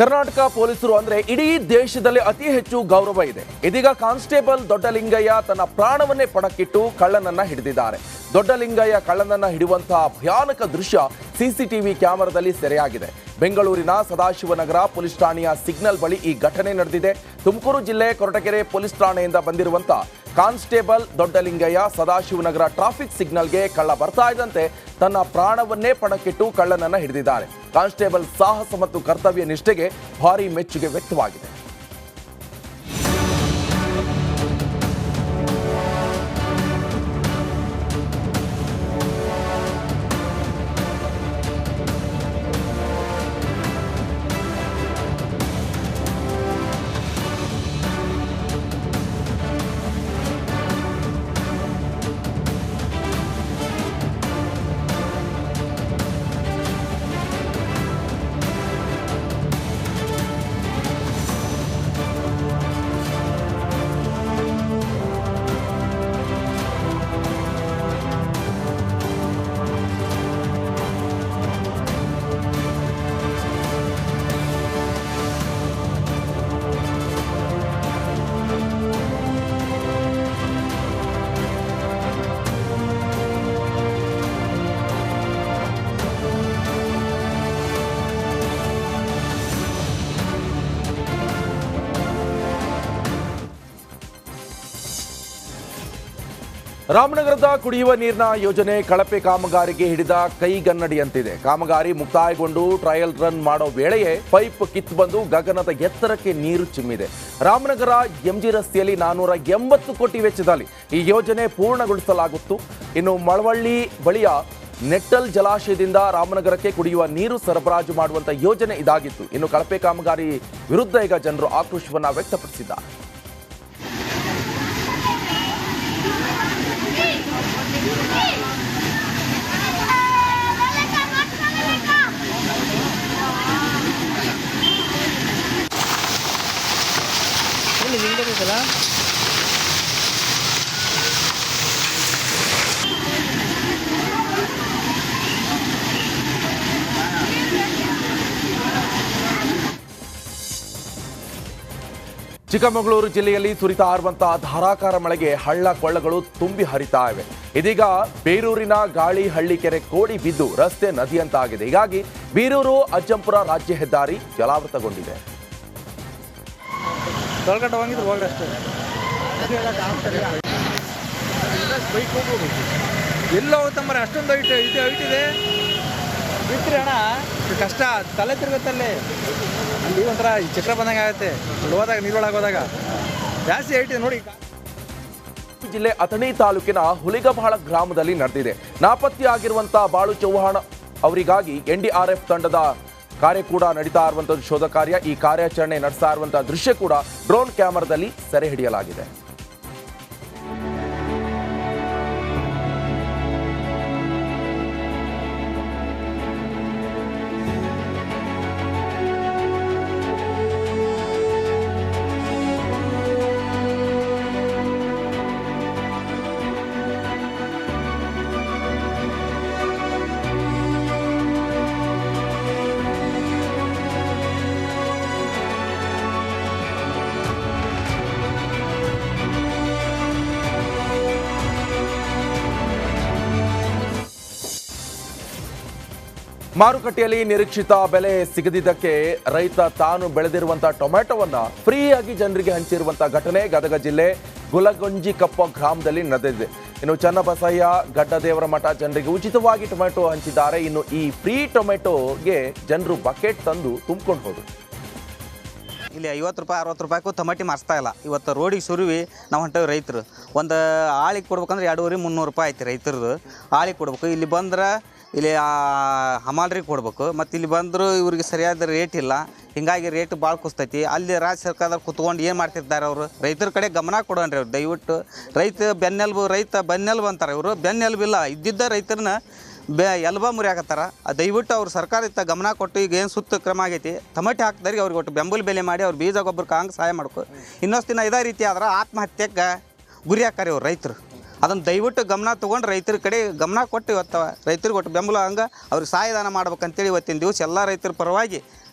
ಕರ್ನಾಟಕ ಪೊಲೀಸರು ಅಂದ್ರೆ ಇಡೀ ದೇಶದಲ್ಲಿ ಅತಿ ಹೆಚ್ಚು ಗೌರವ ಇದೆ. ಇದೀಗ ಕಾನ್ಸ್ಟೇಬಲ್ ದೊಡ್ಡಲಿಂಗಯ್ಯ ತನ್ನ ಪ್ರಾಣವನ್ನೇ ಪಣಕ್ಕಿಟ್ಟು ಕಳ್ಳನನ್ನ ಹಿಡಿದಿದ್ದಾರೆ. ದೊಡ್ಡಲಿಂಗಯ್ಯ ಕಳ್ಳನನ್ನ ಹಿಡಿಯುವಂತಹ ಭಯಾನಕ ದೃಶ್ಯ ಸಿಸಿಟಿವಿ ಕ್ಯಾಮೆರಾದಲ್ಲಿ ಸೆರೆಯಾಗಿದೆ. ಬೆಂಗಳೂರಿನ ಸದಾಶಿವನಗರ ಪೊಲೀಸ್ ಠಾಣೆಯ ಸಿಗ್ನಲ್ ಬಳಿ ಈ ಘಟನೆ ನಡೆದಿದೆ. ತುಮಕೂರು ಜಿಲ್ಲೆ ಕೊರಟಗೆರೆ ಪೊಲೀಸ್ ಠಾಣೆಯಿಂದ ಬಂದಿರುವಂತಹ ಕಾನ್ಸ್ಟೇಬಲ್ ದೊಡ್ಡಲಿಂಗಯ್ಯ ಸದಾಶಿವನಗರ ಟ್ರಾಫಿಕ್ ಸಿಗ್ನಲ್ಗೆ ಕಳ್ಳ ಬರ್ತಾ ಇದ್ದಂತೆ ತನ್ನ ಪ್ರಾಣವನ್ನೇ ಪಣಕ್ಕಿಟ್ಟು ಕಳ್ಳನನ್ನ ಹಿಡಿದಿದ್ದಾರೆ. ಕಾನ್ಸ್ಟೇಬಲ್ ಸಾಹಸ ಮತ್ತು ಕರ್ತವ್ಯ ನಿಷ್ಠೆಗೆ ಭಾರಿ ಮೆಚ್ಚುಗೆ ವ್ಯಕ್ತವಾಗಿದೆ. ರಾಮನಗರದ ಕುಡಿಯುವ ನೀರಿನ ಯೋಜನೆ ಕಳಪೆ ಕಾಮಗಾರಿಗೆ ಹಿಡಿದ ಕೈಗನ್ನಡಿಯಂತಿದೆ. ಕಾಮಗಾರಿ ಮುಕ್ತಾಯಗೊಂಡು ಟ್ರಯಲ್ ರನ್ ಮಾಡೋ ವೇಳೆಯೇ ಪೈಪ್ ಕಿತ್ತು ಬಂದು ಗಗನದ ಎತ್ತರಕ್ಕೆ ನೀರು ಚಿಮ್ಮಿದೆ. ರಾಮನಗರ ಎಂಜಿ ರಸ್ತೆಯಲ್ಲಿ 480 ಕೋಟಿ ವೆಚ್ಚದಲ್ಲಿ ಈ ಯೋಜನೆ ಪೂರ್ಣಗೊಳಿಸಲಾಗುತ್ತು. ಇನ್ನು ಮಳವಳ್ಳಿ ಬಳಿಯ ನೆಟ್ಟಲ್ ಜಲಾಶಯದಿಂದ ರಾಮನಗರಕ್ಕೆ ಕುಡಿಯುವ ನೀರು ಸರಬರಾಜು ಮಾಡುವಂತ ಯೋಜನೆ ಇದಾಗಿತ್ತು. ಇನ್ನು ಕಳಪೆ ಕಾಮಗಾರಿ ವಿರುದ್ಧ ಈಗ ಜನರು ಆಕ್ರೋಶವನ್ನ ವ್ಯಕ್ತಪಡಿಸಿದ್ದಾರೆ. ಚಿಕ್ಕಮಗಳೂರು ಜಿಲ್ಲೆಯಲ್ಲಿ ಸುರಿತಾ ಇರುವಂತಹ ಧಾರಾಕಾರ ಮಳೆಗೆ ಹಳ್ಳ ಕೊಳ್ಳಗಳು ತುಂಬಿ ಹರಿತಾ ಇವೆ. ಇದೀಗ ಬೇರೂರಿನ ಗಾಳಿ ಹಳ್ಳಿ ಕೆರೆ ಕೋಡಿ ಬಿದ್ದು ರಸ್ತೆ ನದಿಯಂತಾಗಿದೆ. ಹೀಗಾಗಿ ಬೀರೂರು ಅಜ್ಜಂಪುರ ರಾಜ್ಯ ಹೆದ್ದಾರಿ ಜಲಾವೃತಗೊಂಡಿದೆ. ಎಲ್ಲೋ ಹೋಗ್ತಂಬರ ಅಷ್ಟೊಂದು ಐಟಿದೆ ಬಿಡ್ತೀರಿ ಅಣ್ಣ, ಕಷ್ಟ ತಲೆ ತಿರುಗುತ್ತಲ್ಲಿ. ಅಲ್ಲಿ ಒಂಥರ ಚಕ್ರ ಬಂದಂಗೆ ಆಗುತ್ತೆ ಹೋದಾಗ, ನೀರೊಳಗೆ ಹೋದಾಗ ಜಾಸ್ತಿ ಐಟಿದೆ ನೋಡಿ. ಜಿಲ್ಲೆ ಅಥಣಿ ತಾಲೂಕಿನ ಹುಲಿಗಬಾಳ ಗ್ರಾಮದಲ್ಲಿ ನಡೆದಿದೆ. ನಾಪತ್ತೆಯಾಗಿರುವಂತಹ ಬಾಳು ಚೌಹಾಣ್ ಅವರಿಗಾಗಿ NDRF ತಂಡದ ಕಾರ್ಯ ಕೂಡ ನಡೀತಾ ಇರುವಂತಹ ಶೋಧ ಕಾರ್ಯ. ಈ ಕಾರ್ಯಾಚರಣೆ ನಡೆಸ್ತಾ ಇರುವಂತಹ ದೃಶ್ಯ ಕೂಡ ಡ್ರೋನ್ ಕ್ಯಾಮೆರಾದಲ್ಲಿ ಸೆರೆ ಹಿಡಿಯಲಾಗಿದೆ. ಮಾರುಕಟ್ಟೆಯಲ್ಲಿ ನಿರೀಕ್ಷಿತ ಬೆಲೆ ಸಿಗದಿದ್ದಕ್ಕೆ ರೈತ ತಾನು ಬೆಳೆದಿರುವಂತಹ ಟೊಮೆಟೊವನ್ನ ಫ್ರೀಯಾಗಿ ಜನರಿಗೆ ಹಂಚಿರುವಂತಹ ಘಟನೆ ಗದಗ ಜಿಲ್ಲೆ ಗುಲಗೊಂಜಿಕಪ್ಪ ಗ್ರಾಮದಲ್ಲಿ ನಡೆದಿದೆ. ಇನ್ನು ಚನ್ನಬಸಯ್ಯ ಗಡ್ಡದೇವರ ಮಠ ಜನರಿಗೆ ಉಚಿತವಾಗಿ ಟೊಮೆಟೊ ಹಂಚಿದ್ದಾರೆ. ಇನ್ನು ಈ ಫ್ರೀ ಟೊಮೆಟೊಗೆ ಜನರು ಬಕೆಟ್ ತಂದು ತುಂಬಿಕೊಂಡು ಹೋದರು. ಇಲ್ಲಿ 50 ರೂಪಾಯಿ 60 ರೂಪಾಯಿಗೂ ಟೊಮೆಟೊ ಮಾರ್ಸ್ತಾ ಇಲ್ಲ. ಇವತ್ತು ರೋಡಿಗೆ ಸುರುವಿ ನಾವು ಹೊಂಟೇವಿ. ರೈತರು ಒಂದು ಆಳಿಗೆ ಕೊಡ್ಬೇಕಂದ್ರೆ 200-300 ರೂಪಾಯಿ ಐತಿ ರೈತರದು. ಆಳಿಗೆ ಕೊಡ್ಬೇಕು. ಇಲ್ಲಿ ಬಂದ್ರೆ ಇಲ್ಲಿ ಹಮಾಲ್ರಿಗೆ ಕೊಡ್ಬೇಕು. ಮತ್ತು ಇಲ್ಲಿ ಬಂದರೂ ಇವ್ರಿಗೆ ಸರಿಯಾದ ರೇಟ್ ಇಲ್ಲ. ಹೀಗಾಗಿ ರೇಟ್ ಭಾಳ ಕುಸ್ತೈತಿ. ಅಲ್ಲಿ ರಾಜ್ಯ ಸರ್ಕಾರದಾಗ ಕುತ್ಕೊಂಡು ಏನು ಮಾಡ್ತಿರ್ತಾರೆ ಅವರು? ರೈತರ ಕಡೆ ಗಮನ ಕೊಡೋಣ್ರಿ ಅವ್ರು ದಯವಿಟ್ಟು. ರೈತ ಬೆನ್ನೆಲುಬು ಅಂತಾರೆ ಇವರು. ಬೆನ್ನೆಲುಬಿಲ್ಲ, ಇದ್ದಿದ್ದ ರೈತರನ್ನ ಎಲ್ಬ ಮುರಿಯಾಕತ್ತಾರ. ದಯವಿಟ್ಟು ಅವ್ರು ಸರ್ಕಾರ ಇತ್ತ ಗಮನ ಕೊಟ್ಟು ಈಗ ಏನು ಸುತ್ತ ಕ್ರಮ ಆಗೈತಿ, ಟೊಮೆಟೊ ಹಾಕಿದಾರಿಗೆ ಅವ್ರಿಗೆ ಒಟ್ಟು ಬೆಂಬಲ ಬೆಲೆ ಮಾಡಿ ಅವ್ರು ಬೀಜ ಗೊಬ್ಬರಕ್ಕೆ ಹಂಗೆ ಸಹಾಯ ಮಾಡ್ಕೊ. ಇನ್ನೊಂದು ದಿನ ಇದೇ ರೀತಿ ಆದ್ರೆ ಆತ್ಮಹತ್ಯೆಗೆ ಗುರಿ ಹಾಕಾರಿ ಅವ್ರು ರೈತರು. ಅದನ್ನು ದಯವಿಟ್ಟು ಗಮನ ತೊಗೊಂಡು ರೈತರ ಕಡೆ ಗಮನ ಕೊಟ್ಟು ಇವತ್ತು ರೈತರಿಗೆ ಒಟ್ಟು ಬೆಂಬಲ ಹಂಗೆ ಅವ್ರಿಗೆ ಸಹಾಯದಾನ ಮಾಡ್ಬೇಕಂತೇಳಿ ಇವತ್ತಿನ ದಿವಸ ಎಲ್ಲ ರೈತರ ಪರವಾಗಿ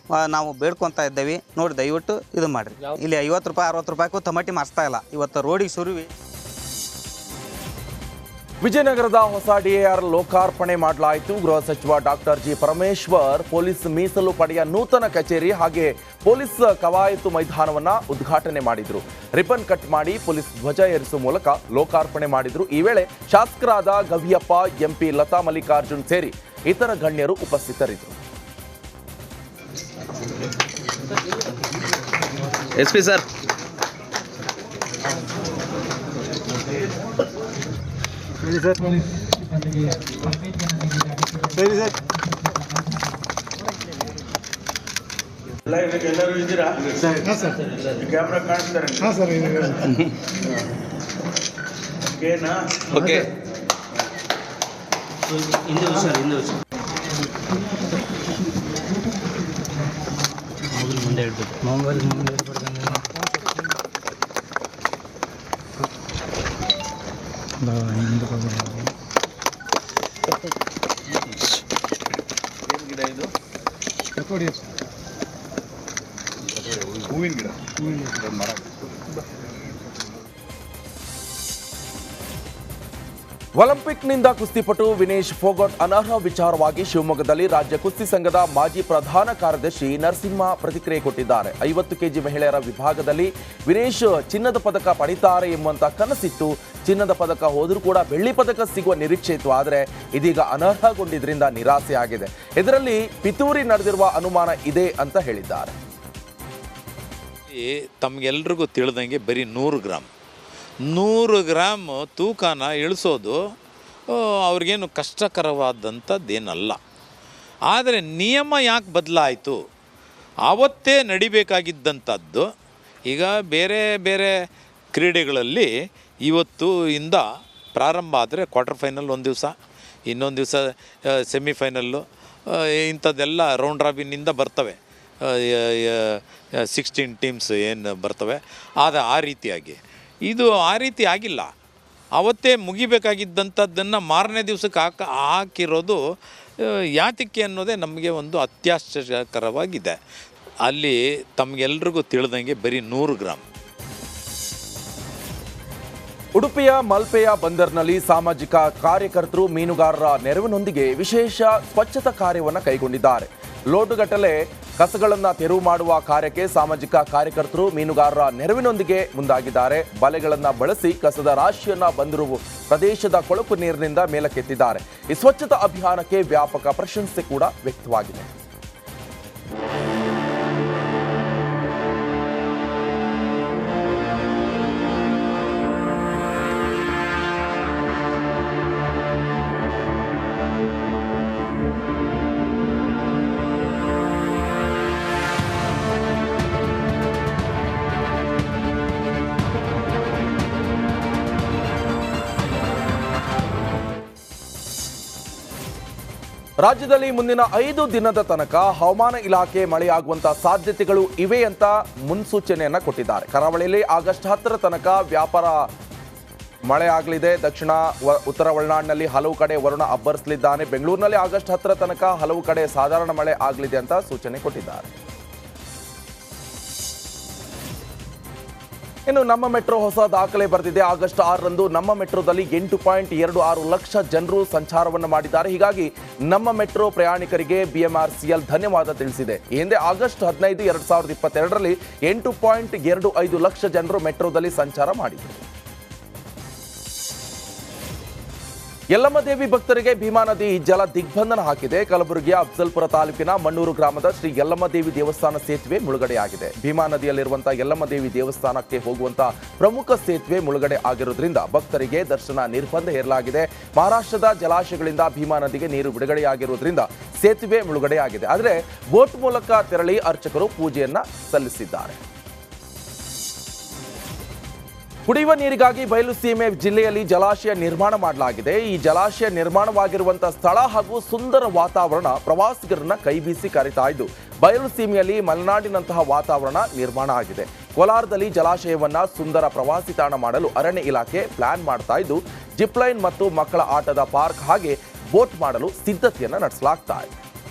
ನಾವು ಬೇಡ್ಕೊತಾ ಇದ್ದೇವೆ. ನೋಡಿ ದಯವಿಟ್ಟು ಇದು ಮಾಡಿರಿ. ಇಲ್ಲಿ 50 ರೂಪಾಯಿ 60 ರೂಪಾಯಿಗೂ ಟಮಾಟಿ ಮಾರ್ಸ್ತಾ ಇಲ್ಲ. ಇವತ್ತು ರೋಡಿಗೆ ಸುರುವಿ. ವಿಜಯನಗರದ ಹೊಸ DAR ಲೋಕಾರ್ಪಣೆ ಮಾಡಲಾಯಿತು. ಗೃಹ ಸಚಿವ ಡಾಕ್ಟರ್ ಜಿ ಪರಮೇಶ್ವರ್ ಪೊಲೀಸ್ ಮೀಸಲು ಪಡೆಯ ನೂತನ ಕಚೇರಿ ಹಾಗೆ ಪೊಲೀಸ್ ಕವಾಯತು ಮೈದಾನವನ್ನ ಉದ್ಘಾಟನೆ ಮಾಡಿದ್ರು. ರಿಬನ್ ಕಟ್ ಮಾಡಿ ಪೊಲೀಸ್ ಧ್ವಜ ಏರಿಸುವ ಮೂಲಕ ಲೋಕಾರ್ಪಣೆ ಮಾಡಿದ್ರು. ಈ ವೇಳೆ ಶಾಸಕರಾದ ಗವಿಯಪ್ಪ, MP ಲತಾ ಮಲ್ಲಿಕಾರ್ಜುನ್ ಸೇರಿ ಇತರ ಗಣ್ಯರು ಉಪಸ್ಥಿತರಿದ್ದರು. SP ಸರ್ ಎಲ್ಲರೂ ಇದ್ದೀರಾ? ಕ್ಯಾಮ್ರಾ ಕಾಣಿಸ್ತಾರೆ. ಓಕೆನಾ? ಓಕೆ. ಮುಂದೆ ಇಡ್ಬೇಕು. ಮೊಬೈಲ್ ಮುಂದೆ ಏನು ಗಿಡ ಇದು? ಹೂವಿನ ಗಿಡ. ಮರ. ಒಲಿಂಪಿಕ್ನಿಂದ ಕುಸ್ತಿಪಟು ವಿನೇಶ್ ಫೋಗಟ್ ಅನರ್ಹ ವಿಚಾರವಾಗಿ ಶಿವಮೊಗ್ಗದಲ್ಲಿ ರಾಜ್ಯ ಕುಸ್ತಿ ಸಂಘದ ಮಾಜಿ ಪ್ರಧಾನ ಕಾರ್ಯದರ್ಶಿ ನರಸಿಂಹ ಪ್ರತಿಕ್ರಿಯೆ ಕೊಟ್ಟಿದ್ದಾರೆ. 50 ಕೆಜಿ ಮಹಿಳೆಯರ ವಿಭಾಗದಲ್ಲಿ ವಿನೇಶ್ ಚಿನ್ನದ ಪದಕ ಪಡಿತಾರೆ ಎಂಬಂತ ಕನಸಿತ್ತು. ಚಿನ್ನದ ಪದಕ ಹೋದರೂ ಕೂಡ ಬೆಳ್ಳಿ ಪದಕ ಸಿಗುವ ನಿರೀಕ್ಷೆ ಇತ್ತು. ಆದರೆ ಇದೀಗ ಅನರ್ಹಗೊಂಡಿದ್ರಿಂದ ನಿರಾಸೆ ಆಗಿದೆ. ಇದರಲ್ಲಿ ಪಿತೂರಿ ನಡೆದಿರುವ ಅನುಮಾನ ಇದೆ ಅಂತ ಹೇಳಿದ್ದಾರೆ. ತಮಗೆಲ್ರಿಗೂ ತಿಳಿದಂಗೆ ಬರೀ 100 ಗ್ರಾಮ್ ತೂಕನ ಇಳಿಸೋದು ಅವ್ರಿಗೇನು ಕಷ್ಟಕರವಾದಂಥದ್ದೇನಲ್ಲ. ಆದರೆ ನಿಯಮ ಯಾಕೆ ಬದಲಾಯಿತು? ಆವತ್ತೇ ನಡಿಬೇಕಾಗಿದ್ದಂಥದ್ದು ಈಗ ಬೇರೆ ಬೇರೆ ಕ್ರೀಡೆಗಳಲ್ಲಿ ಇವತ್ತು ಇಂದ ಪ್ರಾರಂಭ ಆದರೆ ಕ್ವಾರ್ಟರ್ ಫೈನಲ್ ಒಂದು ದಿವಸ, ಇನ್ನೊಂದು ದಿವಸ ಸೆಮಿಫೈನಲ್ಲು, ಇಂಥದ್ದೆಲ್ಲ ರೌಂಡ್ ರಾಬಿನ್ನಿಂದ ಬರ್ತವೆ. 16 ಟೀಮ್ಸ್ ಏನು ಬರ್ತವೆ. ಆ ರೀತಿಯಾಗಿ ಇದು ಆ ರೀತಿ ಆಗಿಲ್ಲ. ಅವತ್ತೇ ಮುಗಿಬೇಕಾಗಿದ್ದಂಥದ್ದನ್ನು ಮಾರನೇ ದಿವಸಕ್ಕೆ ಹಾಕಿರೋದು ಯಾತಕ್ಕೆ ಅನ್ನೋದೇ ನಮಗೆ ಒಂದು ಅತ್ಯಾಶ್ಚರ್ಯಕರವಾಗಿದೆ. ಅಲ್ಲಿ ತಮಗೆಲ್ರಿಗೂ ತಿಳಿದಂಗೆ ಬರೀ 100 ಗ್ರಾಮ್. ಉಡುಪಿಯ ಮಲ್ಪೆಯ ಬಂದರ್ನಲ್ಲಿ ಸಾಮಾಜಿಕ ಕಾರ್ಯಕರ್ತರು ಮೀನುಗಾರರ ನೆರವಿನೊಂದಿಗೆ ವಿಶೇಷ ಸ್ವಚ್ಛತಾ ಕಾರ್ಯವನ್ನು ಕೈಗೊಂಡಿದ್ದಾರೆ. ಲೋಡುಗಟ್ಟಲೆ ಕಸಗಳನ್ನು ತೆರವು ಮಾಡುವ ಕಾರ್ಯಕ್ಕೆ ಸಾಮಾಜಿಕ ಕಾರ್ಯಕರ್ತರು ಮೀನುಗಾರರ ನೆರವಿನೊಂದಿಗೆ ಮುಂದಾಗಿದ್ದಾರೆ. ಬಲೆಗಳನ್ನು ಬಳಸಿ ಕಸದ ರಾಶಿಯನ್ನ ಬಂದರು ಪ್ರದೇಶದ ಕೊಳಕು ನೀರಿನಿಂದ ಮೇಲಕ್ಕೆತ್ತಿದ್ದಾರೆ. ಈ ಸ್ವಚ್ಛತಾ ಅಭಿಯಾನಕ್ಕೆ ವ್ಯಾಪಕ ಪ್ರಶಂಸೆ ಕೂಡ ವ್ಯಕ್ತವಾಗಿದೆ. ರಾಜ್ಯದಲ್ಲಿ ಮುಂದಿನ 5 ದಿನದ ತನಕ ಹವಾಮಾನ ಇಲಾಖೆ ಮಳೆಯಾಗುವಂತ ಸಾಧ್ಯತೆಗಳು ಇವೆ ಅಂತ ಮುನ್ಸೂಚನೆಯನ್ನ ಕೊಟ್ಟಿದ್ದಾರೆ. ಕರಾವಳಿಯಲ್ಲಿ ಆಗಸ್ಟ್ 10ರ ತನಕ ವ್ಯಾಪಾರ ಮಳೆ ಆಗಲಿದೆ. ದಕ್ಷಿಣ ಉತ್ತರ ಒಳನಾಡಿನಲ್ಲಿ ಹಲವು ಕಡೆ ವರುಣ ಅಬ್ಬರಿಸಲಿದ್ದಾನೆ. ಬೆಂಗಳೂರಿನಲ್ಲಿ ಆಗಸ್ಟ್ 10ರ ತನಕ ಹಲವು ಕಡೆ ಸಾಧಾರಣ ಮಳೆ ಆಗಲಿದೆ ಅಂತ ಸೂಚನೆ ಕೊಟ್ಟಿದ್ದಾರೆ. ಇನ್ನು ನಮ್ಮ ಮೆಟ್ರೋ ಹೊಸ ದಾಖಲೆ ಬರೆದಿದೆ. ಆಗಸ್ಟ್ 6ರಂದು ನಮ್ಮ ಮೆಟ್ರೋದಲ್ಲಿ 8.26 ಲಕ್ಷ ಜನರು ಸಂಚಾರವನ್ನು ಮಾಡಿದ್ದಾರೆ. ಹೀಗಾಗಿ ನಮ್ಮ ಮೆಟ್ರೋ ಪ್ರಯಾಣಿಕರಿಗೆ BMRCL ಧನ್ಯವಾದ ತಿಳಿಸಿದೆ. ಈ ಹಿಂದೆ ಆಗಸ್ಟ್ 15, 2022ರಲ್ಲಿ 8.25 ಲಕ್ಷ ಜನರು ಮೆಟ್ರೋದಲ್ಲಿ ಸಂಚಾರ ಮಾಡಿದರು. ಯಲ್ಲಮ್ಮದೇವಿ ಭಕ್ತರಿಗೆ ಭೀಮಾ ನದಿ ಜಲ ದಿಗ್ಬಂಧನ ಹಾಕಿದೆ. ಕಲಬುರಗಿಯ ಅಫ್ಜಲ್ಪುರ ತಾಲೂಕಿನ ಮಣ್ಣೂರು ಗ್ರಾಮದ ಶ್ರೀ ಯಲ್ಲಮ್ಮದೇವಿ ದೇವಸ್ಥಾನ ಸೇತುವೆ ಮುಳುಗಡೆಯಾಗಿದೆ. ಭೀಮಾ ನದಿಯಲ್ಲಿರುವಂತಹ ಯಲ್ಲಮ್ಮದೇವಿ ದೇವಸ್ಥಾನಕ್ಕೆ ಹೋಗುವಂತಹ ಪ್ರಮುಖ ಸೇತುವೆ ಮುಳುಗಡೆ ಆಗಿರುವುದರಿಂದ ಭಕ್ತರಿಗೆ ದರ್ಶನ ನಿರ್ಬಂಧ ಹೇರಲಾಗಿದೆ. ಮಹಾರಾಷ್ಟ್ರದ ಜಲಾಶಯಗಳಿಂದ ಭೀಮಾ ನದಿಗೆ ನೀರು ಬಿಡುಗಡೆಯಾಗಿರುವುದರಿಂದ ಸೇತುವೆ ಮುಳುಗಡೆಯಾಗಿದೆ. ಆದರೆ ಬೋಟ್ ಮೂಲಕ ತೆರಳಿ ಅರ್ಚಕರು ಪೂಜೆಯನ್ನ ಸಲ್ಲಿಸಿದ್ದಾರೆ. ಕುಡಿಯುವ ನೀರಿಗಾಗಿ ಬಯಲುಸೀಮೆ ಜಿಲ್ಲೆಯಲ್ಲಿ ಜಲಾಶಯ ನಿರ್ಮಾಣ ಮಾಡಲಾಗಿದೆ. ಈ ಜಲಾಶಯ ನಿರ್ಮಾಣವಾಗಿರುವಂತಹ ಸ್ಥಳ ಹಾಗೂ ಸುಂದರ ವಾತಾವರಣ ಪ್ರವಾಸಿಗರನ್ನ ಕೈಬೀಸಿ ಕರೀತಾ ಇದ್ದು ಬಯಲುಸೀಮೆಯಲ್ಲಿ ಮಲೆನಾಡಿನಂತಹ ವಾತಾವರಣ ನಿರ್ಮಾಣ ಆಗಿದೆ. ಕೋಲಾರದಲ್ಲಿ ಜಲಾಶಯವನ್ನ ಸುಂದರ ಪ್ರವಾಸಿ ತಾಣ ಮಾಡಲು ಅರಣ್ಯ ಇಲಾಖೆ ಪ್ಲಾನ್ ಮಾಡ್ತಾ ಇದ್ದು ಜಿಪ್ಲೈನ್ ಮತ್ತು ಮಕ್ಕಳ ಆಟದ ಪಾರ್ಕ್ ಹಾಗೆ ಬೋಟ್ ಮಾಡಲು ಸಿದ್ಧತೆಯನ್ನು ನಡೆಸಲಾಗ್ತಾ ಇದೆ.